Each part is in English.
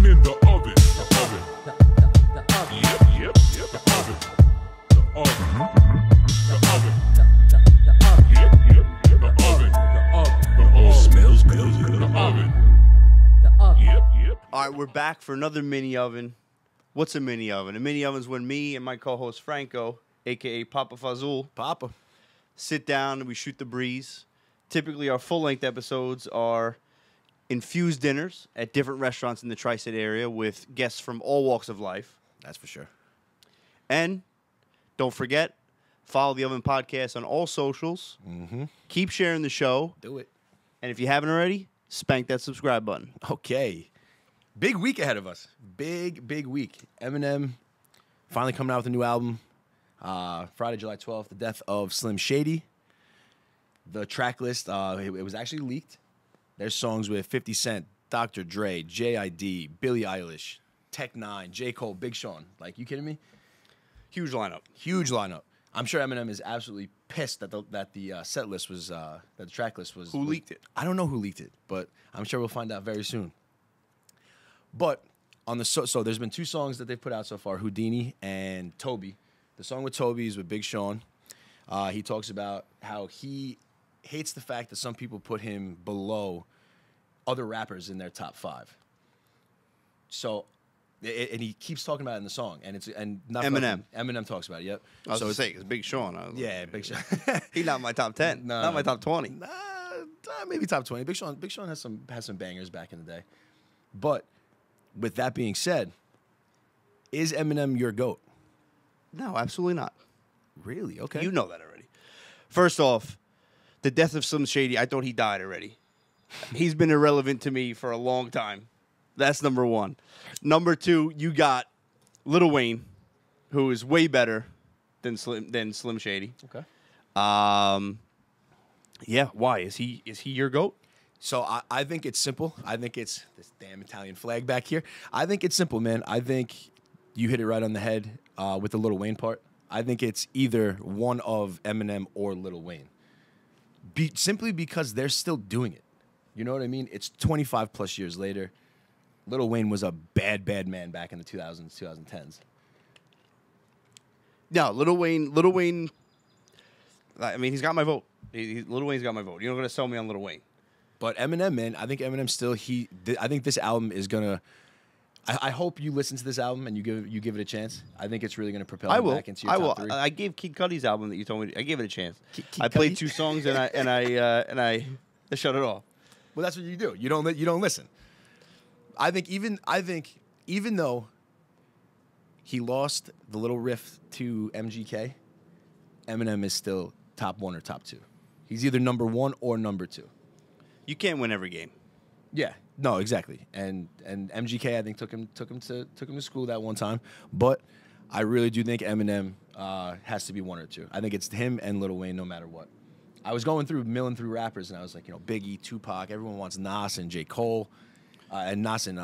cooking in the oven. The oven. The oven. Yep. The oven. The oven. The oven. The oven. Yep. The oven. The oven. The oven. Smells good. The oven. The oven. Yep. All right, we're back for another mini oven. What's a mini oven? A mini oven is when me and my co-host Franco, a.k.a. Papa Fazul, Papa. sit down and we shoot the breeze. Typically, our full-length episodes are infused dinners at different restaurants in the Tri-State area with guests from all walks of life. That's for sure. And don't forget, follow the Oven Podcast on all socials. Mm-hmm. Keep sharing the show. Do it. And if you haven't already, spank that subscribe button. Okay. Big week ahead of us. Big week. Eminem finally coming out with a new album. Friday, July 12th, the death of Slim Shady. The track list, it was actually leaked. There's songs with 50 Cent, Dr. Dre, J.I.D., Billie Eilish, Tech Nine, J. Cole, Big Sean. Like, you kidding me? Huge lineup. Huge lineup. I'm sure Eminem is absolutely pissed that the set list was that the track list was. Who leaked it? I don't know who leaked it, but I'm sure we'll find out very soon. But on the so there's been two songs that they've put out so far, Houdini and Toby. The song with Toby is with Big Sean. He talks about how he hates the fact that some people put him below other rappers in their top 5. So, and he keeps talking about it in the song, and not Eminem. Eminem talks about it. Yep. I was so going to say, because Big Sean. yeah, Big Sean. He's not in my top 10. No, Not my top 20. Maybe top 20. Big Sean has some bangers back in the day. But with that being said, is Eminem your GOAT? No, absolutely not. Really? Okay. You know that already. First off, the death of Slim Shady, I thought he died already. He's been irrelevant to me for a long time. That's number one. Number two, you got Lil Wayne, who is way better than Slim Shady. Okay. Yeah, why? Is he your GOAT? So I think it's simple. I think it's this damn Italian flag back here. I think it's simple, man. I think you hit it right on the head with the Lil Wayne part. I think it's either one of Eminem or Lil Wayne. Simply because they're still doing it. You know what I mean? It's 25 plus years later. Lil Wayne was a bad man back in the 2000s, 2010s. No, Lil Wayne. I mean, he's got my vote. Lil Wayne's got my vote. You're not going to sell me on Lil Wayne. But Eminem, man, I think Eminem still I think this album is gonna. I hope you listen to this album and you give it a chance. I think it's really gonna propel you back into your top 3. I gave Kid Cudi's album that you told me. I gave it a chance. Kid I played Cudi? 2 songs and I shut it off. Well, that's what you do. You don't listen. I think even though he lost the little riff to MGK, Eminem is still top 1 or top 2. He's either number 1 or number 2. You can't win every game. Yeah, no, exactly. And MGK, I think took him to school that one time. But I really do think Eminem has to be 1 or 2. I think it's him and Lil Wayne, no matter what. I was milling through rappers, and I was like, Biggie, Tupac. Everyone wants Nas and J. Cole, and Nas and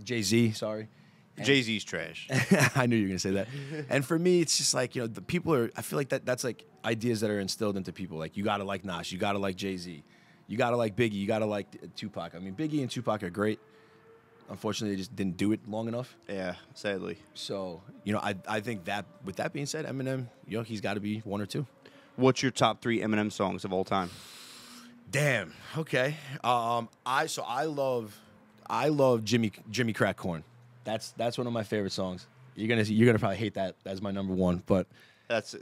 Jay-Z. Sorry. Jay-Z's trash. I knew you were gonna say that. And for me, it's just like, the people are. I feel like that's like ideas that are instilled into people. Like, you gotta like Nas, you gotta like Jay-Z, you gotta like Biggie, you gotta like Tupac. I mean, Biggie and Tupac are great. Unfortunately, they just didn't do it long enough. Yeah, sadly. So, I think that with that being said, Eminem, he's got to be 1 or 2. What's your top 3 Eminem songs of all time? Damn. Okay. I love Jimmy Crack Corn. That's one of my favorite songs. You're gonna probably hate that as my number 1, but That's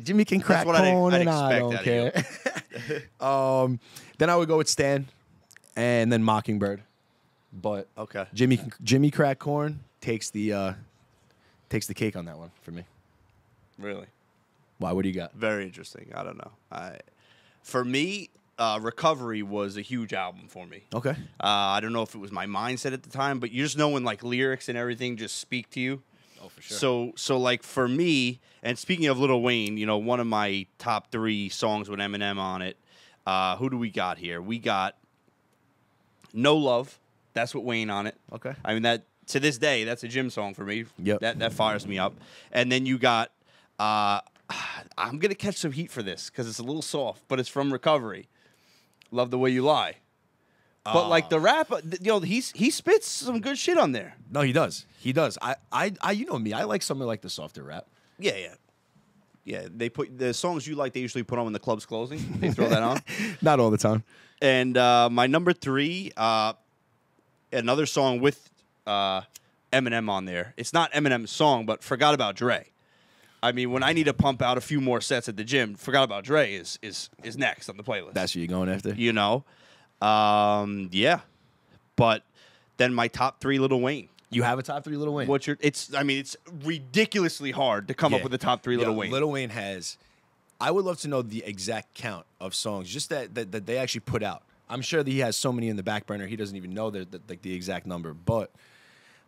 Jimmy can crack what I'd corn and expect I don't out care. Then I would go with Stan, and then Mockingbird. But okay. Jimmy Crack Corn takes the cake on that one for me. Really? Why? What do you got? Very interesting. I don't know. For me, Recovery was a huge album for me. Okay. I don't know if it was my mindset at the time, but you just know when like lyrics and everything just speak to you. Oh, for sure. So like for me, and speaking of Lil Wayne, one of my top 3 songs with Eminem on it. Who do we got here? We got No Love. That's what Wayne on it. Okay. I mean, that to this day, that's a gym song for me. Yep. That fires me up. And then you got, I'm going to catch some heat for this because it's a little soft, but it's from Recovery. Love the Way You Lie. But like the rap, he spits some good shit on there. No, he does. He does. I you know me. I like something like the softer rap. Yeah. They put the songs you like. They usually put on when the club's closing. They throw that on. Not all the time. And my number 3, another song with Eminem on there. It's not Eminem's song, but Forgot About Dre. I mean, when I need to pump out a few more sets at the gym, Forgot About Dre is next on the playlist. That's what you're going after? You know? Yeah. But then my top 3, Lil Wayne. You have a top 3 Lil Wayne? It's ridiculously hard to come up with a top 3 Lil Wayne. Lil Wayne has... I would love to know the exact count of songs, just that they actually put out. I'm sure that he has so many in the back burner, he doesn't even know the exact number. But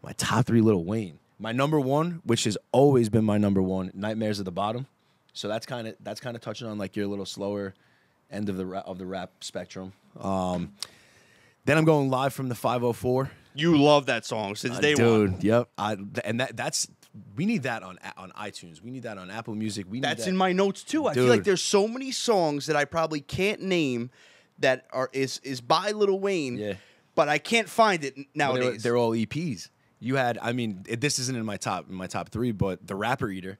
my top 3 Lil Wayne. My number 1, which has always been my number 1, Nightmares at the Bottom. So that's kind of touching on like your little slower end of the rap spectrum. Then I'm going Live from the 504. You love that song since day one. Dude, yep. We need that on iTunes. We need that on Apple Music. That's in my notes too. I feel like there's so many songs that I probably can't name that is by Lil Wayne. Yeah. But I can't find it nowadays. Well, they're all EPs. You had, I mean, this isn't in my top 3, but The Rapper Eater.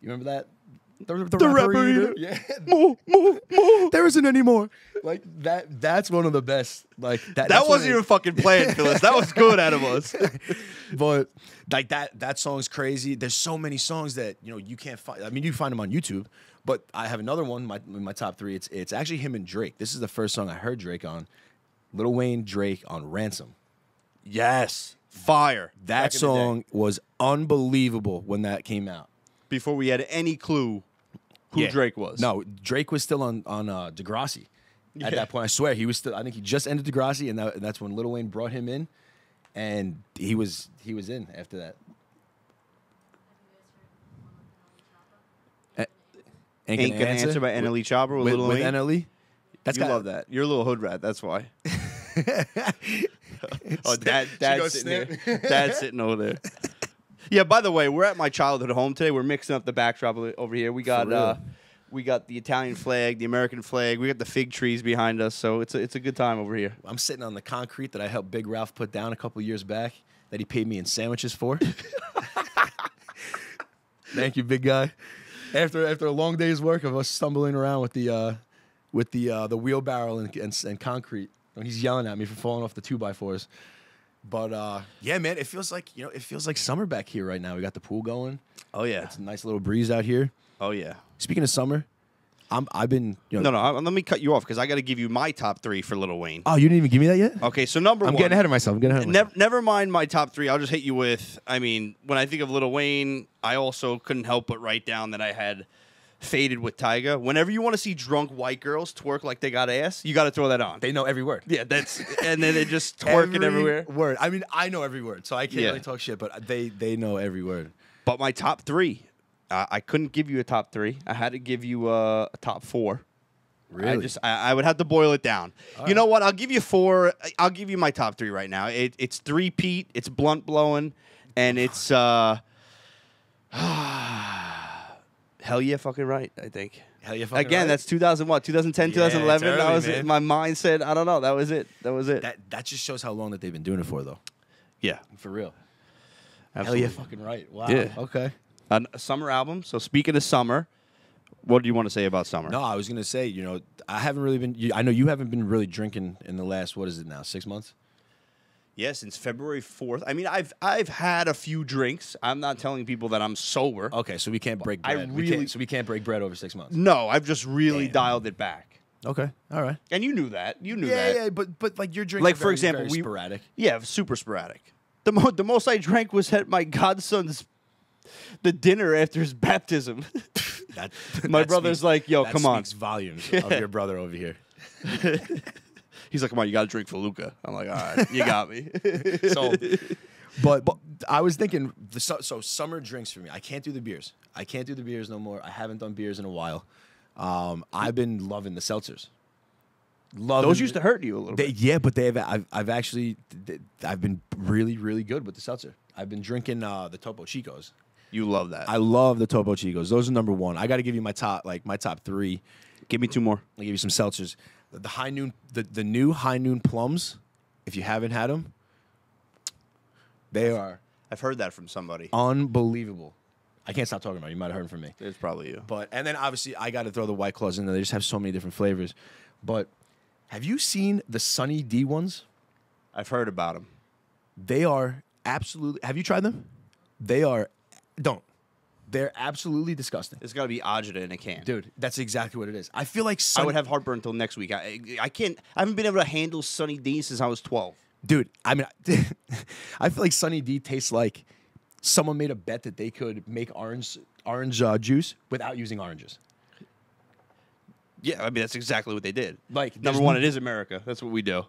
You remember that? The Rapper Eater. Yeah. More. There isn't any more. Like that's one of the best. Like that wasn't even fucking playing, Phyllis. That was good out of us. But like that song's crazy. There's so many songs that you can't find. I mean, you find them on YouTube. But I have another one in my top 3. It's actually him and Drake. This is the first song I heard Drake on. Lil Wayne, Drake on Ransom. Yes. Fire. That song was unbelievable when that came out. Before we had any clue who Drake was. No, Drake was still on Degrassi at that point. I swear he was still. I think he just ended Degrassi, and that's when Lil Wayne brought him in, and he was in after that. Ain't gonna answer by NLE Chopper with Lil Wayne. NLE. You love that. You're a little hood rat. That's why. Dad's sitting there. Dad's sitting over there. Yeah, by the way, we're at my childhood home today. We're mixing up the backdrop over here. We got the Italian flag, the American flag. We got the fig trees behind us, so it's a good time over here. I'm sitting on the concrete that I helped Big Ralph put down a couple years back that he paid me in sandwiches for. Thank you, big guy. After a long day's work of us stumbling around with the wheelbarrow and concrete, when he's yelling at me for falling off the 2x4s. But yeah, man, it feels like summer back here right now. We got the pool going. Oh yeah, it's a nice little breeze out here. Oh yeah. Speaking of summer, I've been No, let me cut you off because I got to give you my top 3 for Lil Wayne. Oh, you didn't even give me that yet? Okay, so number 1. I'm getting ahead of myself. Never mind my top 3. I'll just hit you with. I mean, when I think of Lil Wayne, I also couldn't help but write down that I had Faded with Tyga. Whenever you want to see drunk white girls twerk like they got ass, you got to throw that on. They know every word. Yeah, and then they just twerking everywhere. Word. I mean, I know every word, so I can't really talk shit, but they know every word. But my top 3, I couldn't give you a top 3. I had to give you a top 4. Really? I would have to boil it down. You know what? I'll give you 4. I'll give you my top 3 right now. It's 3-peat. It's blunt blowing, and it's hell yeah, fucking right. I think. Hell yeah, fucking Again, right. That's 2010, 2011. Early, that was man. my mind said. I don't know. That was it. That just shows how long that they've been doing it for, though. Yeah, For real. absolutely. Hell yeah, fucking right. Wow. Yeah. Okay. A summer album. So speaking of summer, what do you want to say about summer? No, I was gonna say, I haven't really been. I know you haven't been really drinking in the last. What is it now? 6 months. Yeah, since February 4th. I mean, I've had a few drinks. I'm not telling people that I'm sober. Okay, so we can't break bread. We can't break bread over 6 months. No, I've just really dialed it back. Okay, all right. And you knew that. You knew that. Yeah, but like you're drinking. Like for example, very sporadic. Yeah, super sporadic. The most I drank was at my godson's the dinner after his baptism. My brother's like, "Yo, come on." That speaks volumes of your brother over here. He's like, "Come on, you got to drink for Luca." I'm like, "All right, you got me." But I was thinking, so summer drinks for me. I can't do the beers. I can't do the beers no more. I haven't done beers in a while. I've been loving the seltzers. Those used to hurt you a little bit. Yeah, but I've been really, really good with the seltzer. I've been drinking the Topo Chicos. You love that. I love the Topo Chicos. Those are number 1. I got to give you my top 3. Give me 2 more. I'll give you some seltzers. The high noon, the new high noon plums If you haven't had them, they are I've heard that from somebody. unbelievable. I can't stop talking about it. You might have heard them from me. It's probably you. But and then obviously I got to throw the White Claws in there. They just have so many different flavors. But have you seen the Sunny D ones? I've heard about them. They are absolutely. Have you tried them? They are. Don't. They're absolutely disgusting, It's got to be agita in a can. dude. That's exactly what it is. I feel like I would have heartburn until next week. I can't. I haven't been able to handle Sunny D since I was 12. dude. I mean, I feel like Sunny D tastes like someone made a bet that they could make orange juice without using oranges. Yeah, I mean that's exactly what they did. Like, Number there's one, n- it is America. That's what we do.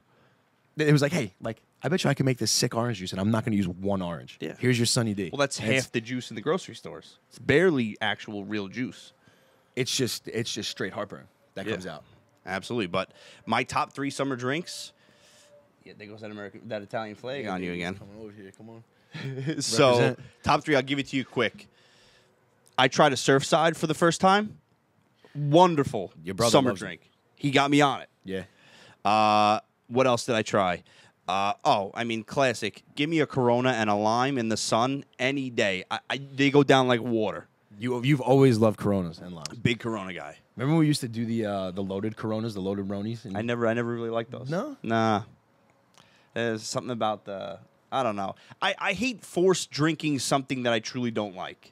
It was like, hey, like I bet you I can make this sick orange juice, and I'm not going to use one orange. Yeah. Here's your Sunny D. Well, that's And half the juice in the grocery stores. It's barely actual real juice. It's just straight heartburn that Yeah. comes out. Absolutely. But my top 3 summer drinks. Yeah, there goes that Italian flag on you again. Come over here. Come on. So Represent. top 3, I'll give it to you quick. I tried a Surfside for the first time. Wonderful Your brother summer loves it. drink. He got me on it. Yeah. What else did I try? Classic. Give me a Corona and a lime in the sun any day. They go down like water. You've always loved Coronas and limes. Big Corona guy. Remember when we used to do the loaded Coronas, the loaded Ronies? And I never really liked those. No? Nah. There's something about I don't know. I hate forced drinking something that I truly don't like.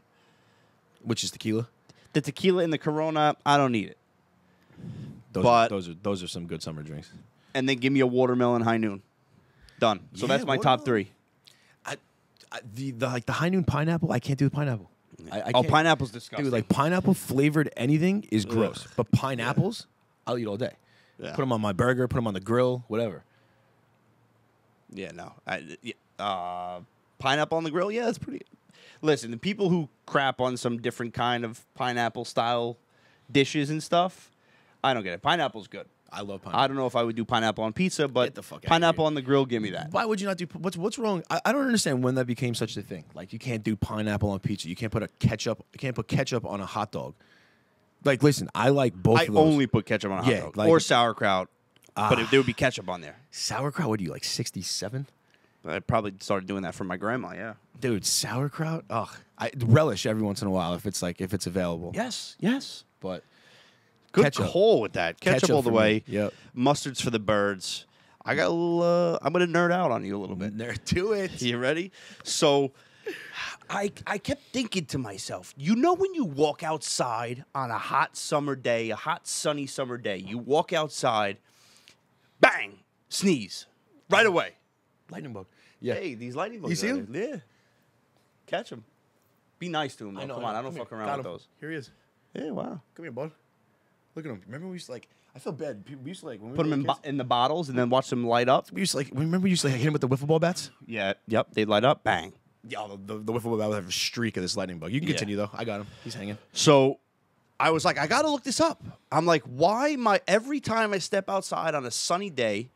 Which is tequila. The tequila and the Corona, I don't need it. Those, But- those are some good summer drinks. And then give me a watermelon high noon. Done. So Yeah, that's my top 3. The high noon pineapple, I can't do the pineapple. I can't. Pineapple's disgusting. Dude, like pineapple flavored anything is gross. Ugh. But pineapples, I'll eat all day. Yeah. Put them on my burger, put them on the grill, whatever. Yeah, no. Pineapple on the grill, yeah, that's pretty. Listen, the people who crap on some different kind of pineapple style dishes and stuff, I don't get it. Pineapple's good. I love pineapple. I don't know if I would do pineapple on pizza, but Get the fuck outta pineapple here. on the grill, give me that. Why would you not do what's wrong? I don't understand when that became such a thing. Like you can't do pineapple on pizza. You can't put ketchup on a hot dog. Like listen, I like both I of those. only put ketchup on a hot Yeah, dog like- or sauerkraut, but there would be ketchup on there. Sauerkraut, what are you, like 67? I probably started doing that for my grandma. Yeah. Dude, sauerkraut? Ugh. I relish every once in a while if it's available. Yes. But Good Ketchup. call with that. Ketchup all the for me. way. Yep. Mustard's for the birds. I got a little. I'm gonna nerd out on you a little bit. There, do it. You ready? So, I kept thinking to myself, you know, when you walk outside on a hot summer day, a hot sunny summer day, you walk outside, bang, sneeze, right away. Lightning bug. Yeah. Hey, these lightning bugs. You see are them? there. Yeah. Catch them. Be nice to them. Though. Come on, I don't fuck around Got with him. those. Here he is. Yeah, wow. Come here, bud. Look at him. Remember we used to like. I feel bad. We used to like when we Put were them little kids, in the bottles and then watch them light up. We used to like. Remember we used to like, hit him with the wiffle ball bats. Yeah. Yep. They light up. Bang. Yeah, the wiffle ball bat would have a streak of this lightning bug. You can Yeah. continue though. I got him. He's hanging. So I was like, I got to look this up. I'm like, why every time I step outside on a sunny day,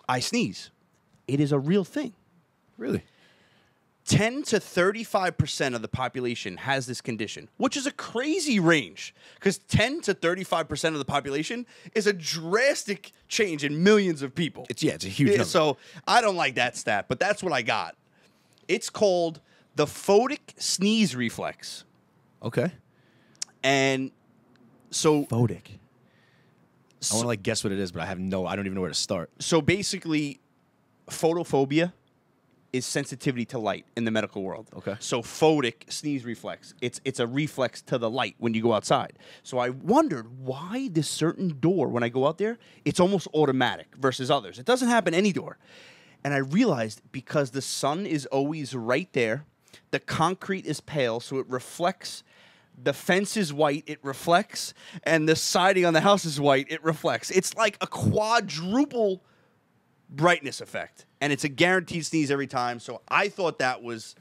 I sneeze. It is a real thing. Really? 10 to 35% of the population has this condition, which is a crazy range because 10 to 35% of the population is a drastic change in millions of people. It's a huge number. So I don't like that stat, but that's what I got. It's called the photic sneeze reflex. Okay. And so Photic. I want to like guess what it is, but I don't even know where to start. So basically, photophobia is sensitivity to light in the medical world. Okay. So photic sneeze reflex. It's a reflex to the light when you go outside. So I wondered why this certain door when I go out there, it's almost automatic versus others. It doesn't happen any door. And I realized because the sun is always right there, the concrete is pale, so it reflects. The fence is white, it reflects, and the siding on the house is white, it reflects. It's like a quadruple brightness effect, and it's a guaranteed sneeze every time. So I thought that was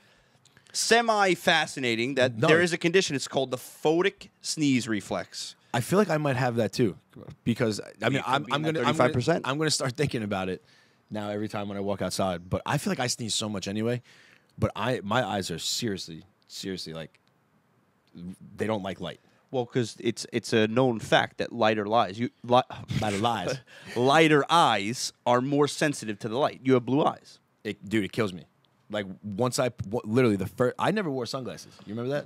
semi-fascinating that No. there is a condition. It's called the photic sneeze reflex. I feel like I might have that too, because I mean You could be I'm in that gonna 35%. I'm gonna start thinking about it now every time when I walk outside. But I feel like I sneeze so much anyway. But my eyes are seriously like they don't like light. Well, because it's a known fact that lighter eyes lies. lighter eyes are more sensitive to the light. You have blue eyes. Dude, it kills me. Like once literally the first, I never wore sunglasses. You remember that?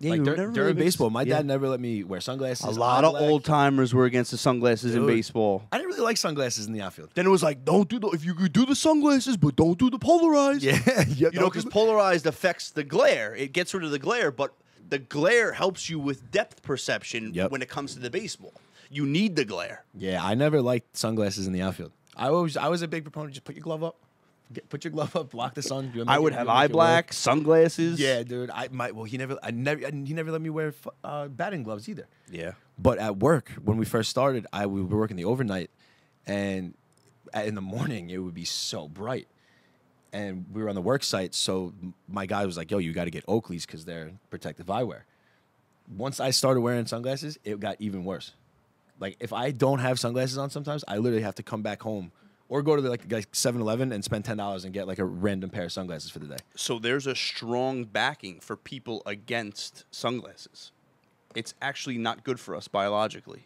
Yeah, Like you never during really baseball, my yeah. dad never let me wear sunglasses. A lot of eyeblack. old timers were against the sunglasses in Dude. baseball. I didn't really like sunglasses in the outfield. Then it was like, don't do if you could do the sunglasses, but don't do the polarized. Yeah, You know, because polarized affects the glare. It gets rid of the glare, but the glare helps you with depth perception Yep. when it comes to the baseball. You need the glare. Yeah, I never liked sunglasses in the outfield. I was a big proponent. Just put your glove up. Put your glove up. Block the sun. I would have eye black, sunglasses. Yeah, dude. He never let me wear batting gloves either. Yeah. But at work, when we first started, we were working the overnight, and in the morning it would be so bright, and we were on the work site. So my guy was like, "Yo, you got to get Oakleys because they're protective eyewear." Once I started wearing sunglasses, it got even worse. Like if I don't have sunglasses on, sometimes I literally have to come back home or go to like 7-Eleven and spend $10 and get like a random pair of sunglasses for the day. So there's a strong backing for people against sunglasses. It's actually not good for us biologically.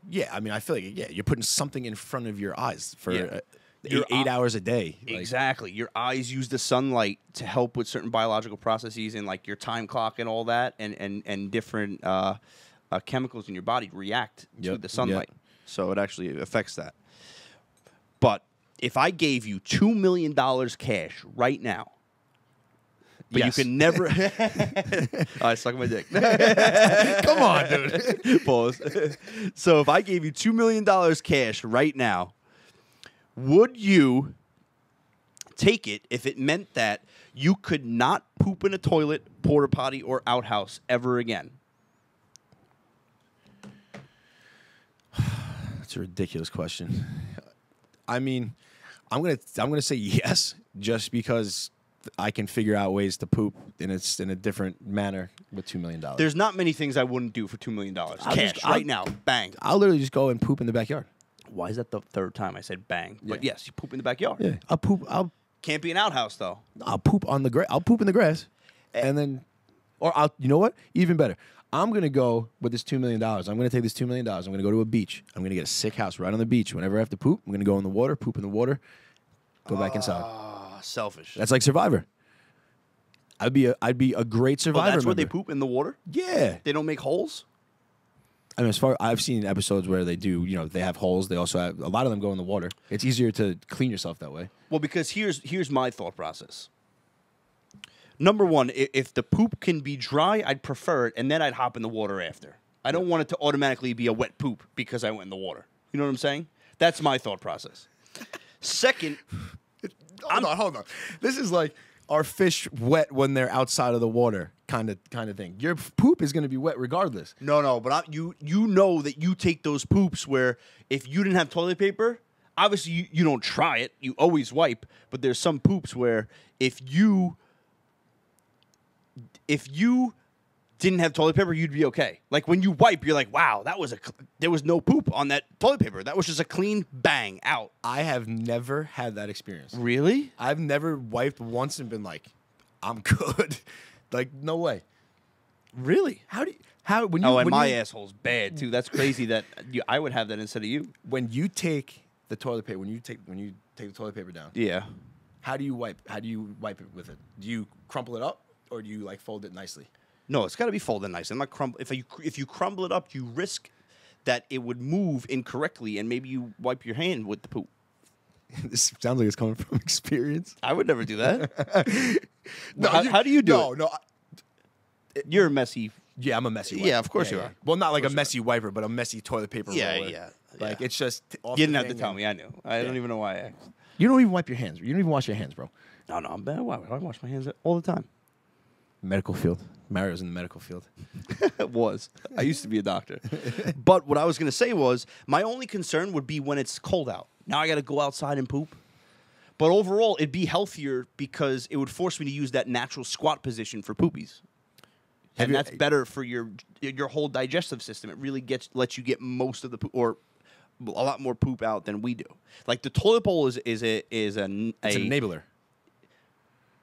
Yeah, I mean, I feel like you're putting something in front of your eyes for Yeah. eight hours a day. Like, Exactly. Your eyes use the sunlight to help with certain biological processes and like your time clock and all that, and different chemicals in your body react to Yep, the sunlight. yep. So it actually affects that. But if I gave you $2 million cash right now, but Yes. you can never. I suck my dick. Come on, dude. Pause. So if I gave you $2 million cash right now, would you take it if it meant that you could not poop in a toilet, porta potty, or outhouse ever again? That's a ridiculous question. I mean, I'm gonna say yes, just because I can figure out ways to poop in a different manner with $2 million. There's not many things I wouldn't do for $2 million. Cash right now, bang. I'll literally just go and poop in the backyard. Why is that the third time I said bang? But Yeah. yes, you poop in the backyard. Yeah, I'll poop. Can't be an outhouse though. I'll poop on the grass. I'll poop in the grass, and then, you know what? Even better. I'm gonna go with this $2 million. I'm gonna take this $2 million. I'm gonna go to a beach. I'm gonna get a sick house right on the beach. Whenever I have to poop, I'm gonna go in the water, poop in the water, go back inside. Selfish. That's like Survivor. I'd be a great Oh, Survivor. that's where they member. poop in the water? Yeah. They don't make holes? I mean, as far I've seen episodes where they do, they have holes. They also have a lot of them go in the water. It's easier to clean yourself that way. Well, because here's my thought process. Number one, if the poop can be dry, I'd prefer it, and then I'd hop in the water after. I don't want it to automatically be a wet poop because I went in the water. You know what I'm saying? That's my thought process. Second, Hold on. This is like, are fish wet when they're outside of the water kind of thing. Your poop is going to be wet regardless. no, but you know that you take those poops where if you didn't have toilet paper, obviously you don't try it. You always wipe, but there's some poops where if you didn't have toilet paper, you'd be okay. Like when you wipe, you're like, wow, there was no poop on that toilet paper. That was just a clean bang out. I have never had that experience. Really? I've never wiped once and been like, I'm good. Like, no way. Really? When my you, asshole's bad too. That's crazy that I would have that instead of you. when you take the toilet paper, when you take the toilet paper down, Yeah. how do you wipe it with it? Do you crumple it up or do you like fold it nicely? No, it's got to be folded nice. I'm not if you crumble it up, you risk that it would move incorrectly, and maybe you wipe your hand with the poop. This sounds like it's coming from experience. I would never do that. How do you do it? No. You're a messy. Yeah, I'm a messy wiper. Yeah, of course you are. Well, not like a messy wiper, but a messy toilet paper roller. Like, it's just off You the didn't have to thing tell and- me. I knew. I don't even know why I asked. You don't even wipe your hands. You don't even wash your hands, bro. No, I'm bad. Why would I wash my hands all the time? Medical field. Mario's in the medical field. It was. I used to be a doctor. But what I was going to say was my only concern would be when it's cold out. Now I got to go outside and poop. But overall, it'd be healthier because it would force me to use that natural squat position for poopies. And that's better for your whole digestive system. It really lets you get most of the poop, or a lot more poop out than we do. Like the toilet bowl is an It's an enabler.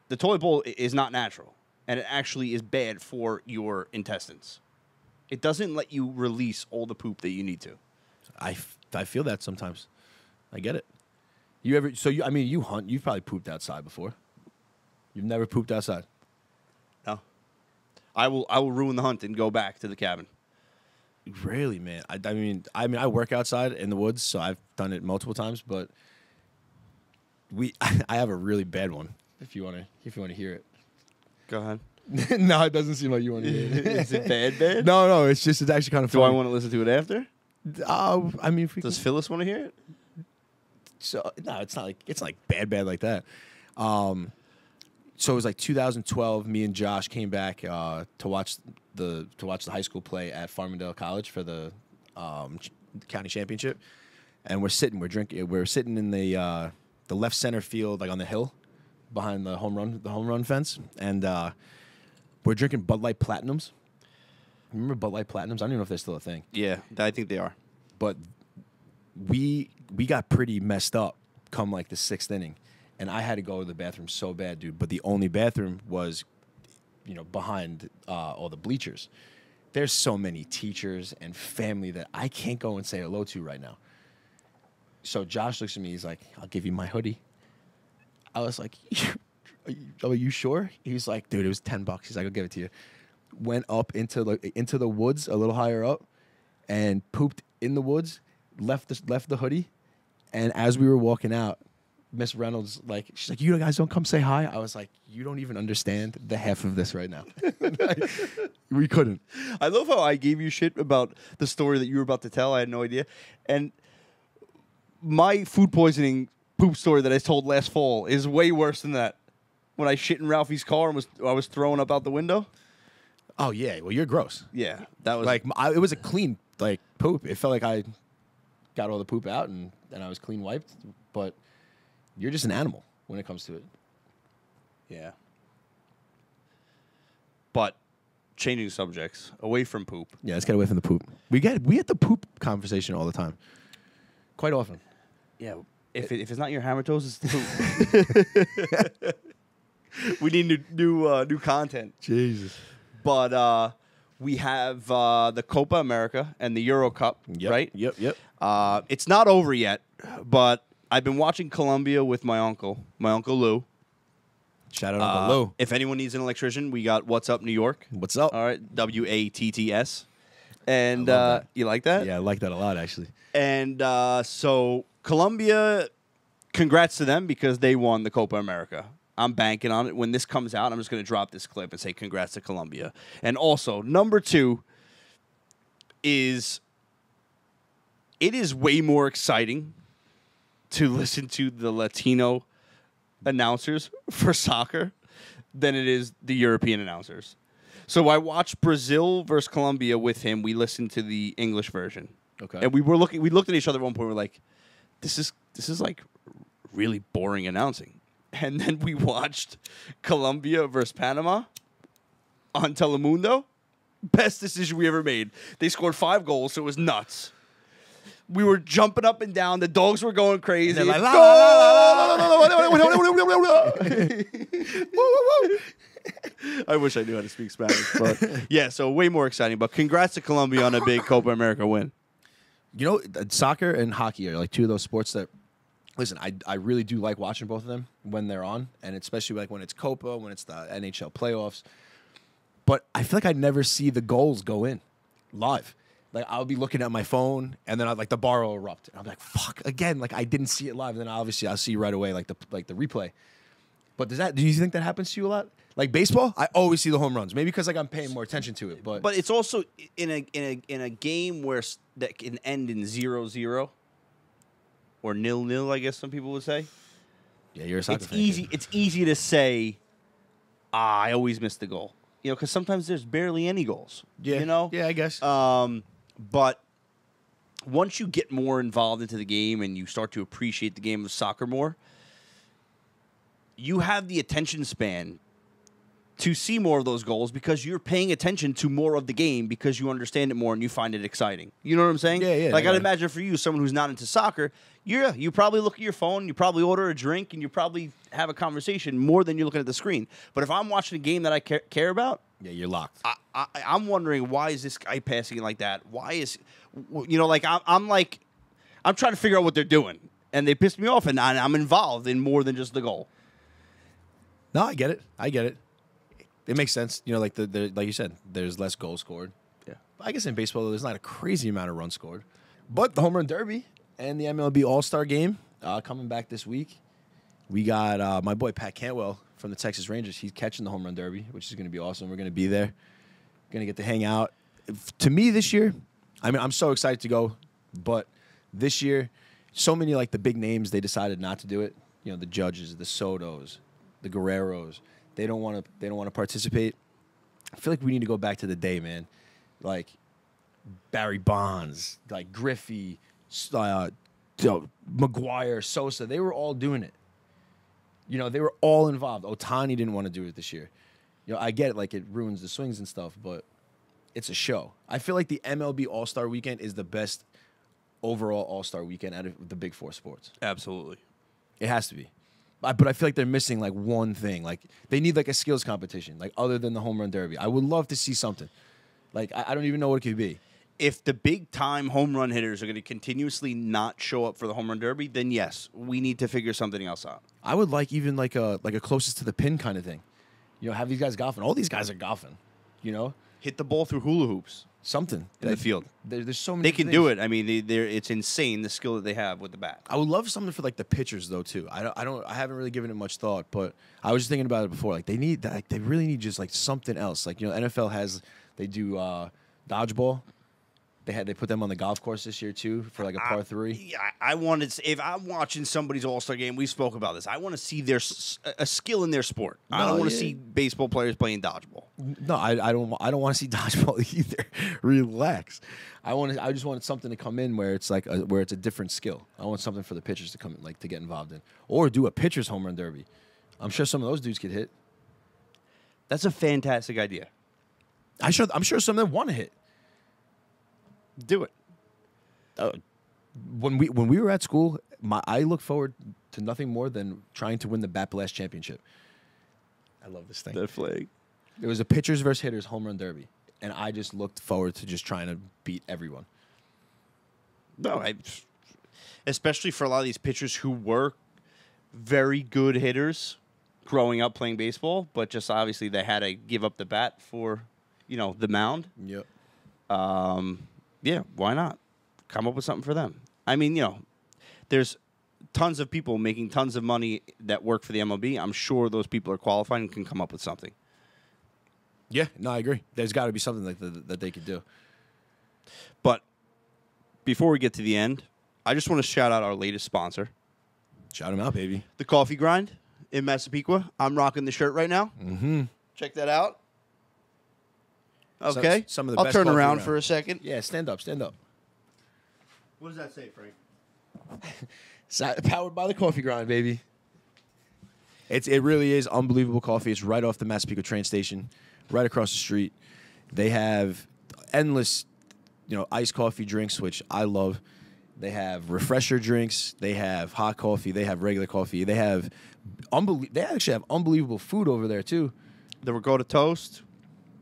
The toilet bowl is not natural, and it actually is bad for your intestines. It doesn't let you release all the poop that you need to. I feel that sometimes. I get it. You ever? So you? I mean, you hunt. You've probably pooped outside before. You've never pooped outside. No. I will ruin the hunt and go back to the cabin. Really, man. I mean, I work outside in the woods, so I've done it multiple times. But I have a really bad one. If you want to hear it. Go ahead. No, it doesn't seem like you want to hear it. Is it bad? No. It's actually kind of Do funny. I want to listen to it after? I mean, if we Does can- Phyllis want to hear it? So no, it's not like bad like that. So it was like 2012. Me and Josh came back to watch the high school play at Farmingdale College for the county championship, and we're sitting in the left center field, like on the hill behind the home run fence, and we're drinking Bud Light Platinums. Remember Bud Light Platinums? I don't even know if they're still a thing. Yeah, I think they are. But we got pretty messed up come like the 6th inning, and I had to go to the bathroom so bad, dude. But the only bathroom was, behind all the bleachers. There's so many teachers and family that I can't go and say hello to right now. So Josh looks at me. He's like, "I'll give you my hoodie." I was like, "Are you sure?" He's like, "Dude, it was $10." He's like, "I'll give it to you." Went up into the woods a little higher up, and pooped in the woods. Left the hoodie, and as we were walking out, Miss Reynolds she's like, "You guys don't come say hi." I was like, "You don't even understand the half of this right now." We couldn't. I love how I gave you shit about the story that you were about to tell. I had no idea. And my food poisoning poop story that I told last fall is way worse than that. When I shit in Ralphie's car and I was throwing up out the window. Oh yeah, well you're gross. Yeah, that was It was a clean poop. It felt like I got all the poop out and I was clean wiped. But you're just an animal when it comes to it. yeah. But changing subjects away from poop. Yeah, let's get away from the poop. We get the poop conversation all the time, quite often. Yeah, if it's not your hammer toes, it's poop. We need new content. Jesus. But we have the Copa America and the Euro Cup, right? Yep. It's not over yet, but I've been watching Colombia with my uncle Lou. Shout out Uncle Lou. If anyone needs an electrician, we got What's Up New York. What's up? All right, WATTS. And I love that. you like that? Yeah, I like that a lot, actually. And so Colombia, congrats to them because they won the Copa America. I'm banking on it. When this comes out, I'm just going to drop this clip and say congrats to Colombia. And also, number 2 is it is way more exciting to listen to the Latino announcers for soccer than it is the European announcers. So I watched Brazil versus Colombia with him. We listened to the English version. Okay. And we looked at each other at one point. We're like, this is like really boring announcing. And then we watched Colombia versus Panama on Telemundo. Best decision we ever made. They scored 5 goals, so it was nuts. We were jumping up and down. The dogs were going crazy. They're like, la, la, la, I wish I knew how to speak Spanish. But yeah, so way more exciting. But congrats to Colombia on a big Copa America win. Soccer and hockey are like 2 of those sports that, listen, I really do like watching both of them when they're on, and especially like when it's Copa, when it's the NHL playoffs. But I feel like I never see the goals go in live. Like, I'll be looking at my phone, and then the bar will erupt. And I'm like, fuck, again, like, I didn't see it live. And then obviously I'll see right away, the replay. But do you think that happens to you a lot? Like baseball, I always see the home runs. Maybe because I'm paying more attention to it. But it's also in a game where that can end in 0-0 or 0-0, I guess some people would say. Yeah, you're a soccer It's fan. easy. It's easy to say, I always miss the goal. Because sometimes there's barely any goals. Yeah, yeah, I guess. But once you get more involved into the game and you start to appreciate the game of soccer more, you have the attention span to see more of those goals because you're paying attention to more of the game because you understand it more and you find it exciting. You know what I'm saying? Yeah. Like, I'd imagine for you, someone who's not into soccer, you probably look at your phone, you probably order a drink, and you probably have a conversation more than you're looking at the screen. But if I'm watching a game that I care about, Yeah, you're locked. I'm wondering, why is this guy passing like that? Why is, like I'm trying to figure out what they're doing, and they pissed me off, and I'm involved in more than just the goal. No, I get it. It makes sense. Like like you said, there's less goals scored. Yeah. I guess in baseball, there's not a crazy amount of runs scored. But the Home Run Derby and the MLB All-Star Game coming back this week. We got my boy Pat Cantwell from the Texas Rangers. He's catching the Home Run Derby, which is going to be awesome. We're going to be there. Going to get to hang out. To me this year, I'm so excited to go. But this year, so many like the big names, they decided not to do it. The Judges, the Sotos, the Guerreros. They don't want to participate. I feel like we need to go back to the day, man. Like Barry Bonds, like Griffey, McGuire, Sosa. They were all doing it. They were all involved. Ohtani didn't want to do it this year. I get it, like it ruins the swings and stuff, but it's a show. I feel like the MLB All-Star Weekend is the best overall All-Star Weekend out of the big four sports. Absolutely. It has to be. But I feel like they're missing like one thing. Like they need like a skills competition, like other than the Home Run Derby. I would love to see something. Like I don't even know what it could be. If the big-time home run hitters are going to continuously not show up for the Home Run Derby, then yes, we need to figure something else out. I would like even like a closest to the pin kind of thing. Have these guys golfing. All these guys are golfing. Hit the ball through hula hoops Something in the field. There's so many. They can do it. I mean, it's insane the skill that they have with the bat. I would love something for like the pitchers though too. I haven't really given it much thought, but I was just thinking about it before. Like they really need just like something else. Like NFL they do dodgeball. They put them on the golf course this year too for like a par 3. Yeah, I wanted. If I'm watching somebody's All-Star game, we spoke about this. I want to see a skill in their sport. I don't want to see baseball players playing dodgeball. No, I don't want to see dodgeball either. Relax. I just wanted something to come in where it's like where it's a different skill. I want something for the pitchers to come like to get involved in, or do a pitcher's home run derby. I'm sure some of those dudes could hit. That's a fantastic idea. I'm sure some of them want to hit. Do it. When we were at school, I look forward to nothing more than trying to win the Bat Blast championship. I love this thing. That flag. It was a pitchers versus hitters home run derby, and I just looked forward to just trying to beat everyone. No, especially for a lot of these pitchers who were very good hitters growing up playing baseball, but just obviously they had to give up the bat for, the mound. Yep. Yeah, why not? Come up with something for them. I mean, there's tons of people making tons of money that work for the MLB. I'm sure those people are qualified and can come up with something. Yeah, no, I agree. There's got to be something like that they could do. But before we get to the end, I just want to shout out our latest sponsor. Shout them out, baby. The Coffee Grind in Massapequa. I'm rocking the shirt right now. Mm-hmm. Check that out. Okay. Some of the I'll best turn coffee around for a second. Yeah, stand up. What does that say, Frank? Powered by the Coffee Grind, baby. It really is unbelievable coffee. It's right off the Massapequa train station, right across the street. They have endless, iced coffee drinks, which I love. They have refresher drinks. They have hot coffee. They have regular coffee. They actually have unbelievable food over there too. The ricotta toast.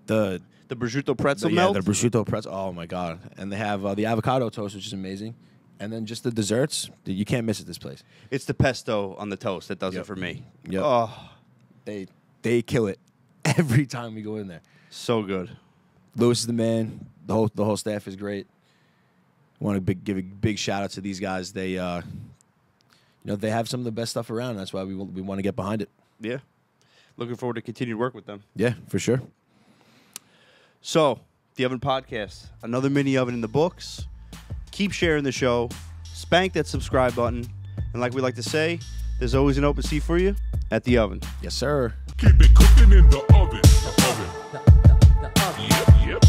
The prosciutto pretzel melt. Yeah, the prosciutto pretzel. Oh my god! And they have the avocado toast, which is amazing. And then just the desserts. You can't miss it. This place. It's the pesto on the toast that does it for me. Yep. Oh, they kill it every time we go in there. so good. Lewis is the man. The whole staff is great. Want to give a big shout out to these guys. They they have some of the best stuff around. That's why we want to get behind it. Yeah. Looking forward to continued work with them. Yeah, for sure. So, the Oven Podcast, another mini oven in the books. Keep sharing the show. Spank that subscribe button. And like we like to say, there's always an open seat for you at the oven. Yes, sir. Keep it cooking in the oven. The oven. The oven. Yep.